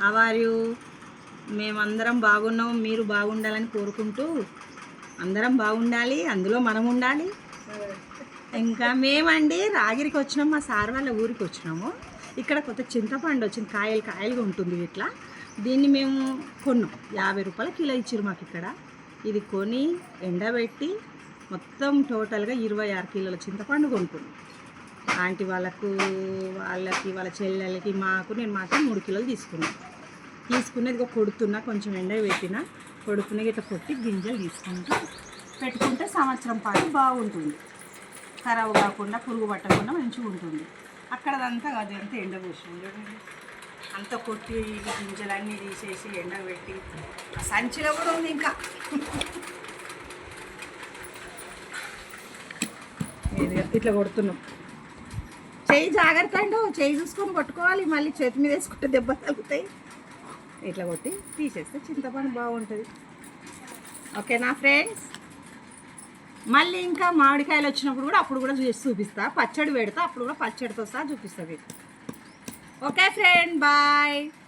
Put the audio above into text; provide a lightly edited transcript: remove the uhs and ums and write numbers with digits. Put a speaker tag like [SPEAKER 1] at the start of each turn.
[SPEAKER 1] How are you? మేమందరం బాగున్నాం, మీరు బాగుండాలని కోరుకుంటూ అందరం బాగుండాలి, అందులో మనం ఉండాలి. ఇంకా మేమండి రాగిరికి వచ్చినాం, మా సార్ వాళ్ళ ఊరికి వచ్చినాము. ఇక్కడ కొత్త చింతపండు వచ్చింది, కాయలు కాయలుగా ఉంటుంది ఇట్లా. దీన్ని మేము కొన్నాం, 50 రూపాయల కిలో ఇచ్చారు మాకు ఇక్కడ. ఇది కొని ఎండబెట్టి మొత్తం టోటల్గా 26 కిలోల చింతపండు కొనుక్కున్నాం. ఆంటీ వాళ్ళకి వాళ్ళ చెల్లెలకి మాకు నేను మాత్రం 3 కిలోలు తీసుకున్నది కొడుతున్నా, కొంచెం ఎండ పెట్టిన కొడుకునే ఇట్లా కొట్టి గింజలు తీసుకుంటూ పెట్టుకుంటే సంవత్సరం పాటు బాగుంటుంది, ఖరాబ్ కాకుండా పురుగు పట్టకుండా మంచిగా ఉంటుంది. అక్కడదంతా అదంతా ఎండబోసాం చూడండి, అంతా కొట్టి గింజలన్నీ తీసేసి ఎండబెట్టి ఆ సంచిలో కూడా ఉంది ఇంకా. ఇట్లా కొడుతున్నాం, చెయ్యి జాగ్రత్త అండి, చెయ్యి చూసుకొని కొట్టుకోవాలి, మళ్ళీ చేతి మీద వేసుకుంటే దెబ్బ తగ్గుతాయి. ఇట్లా కొట్టి తీసేస్తే చింతపండు బాగుంటుంది. ఓకేనా ఫ్రెండ్స్? మళ్ళీ ఇంకా మామిడికాయలు వచ్చినప్పుడు కూడా అప్పుడు కూడా చేసి చూపిస్తా, పచ్చడి పెడతా, అప్పుడు కూడా పచ్చడితో సహా చూపిస్తా మీకు. Okay friend, bye.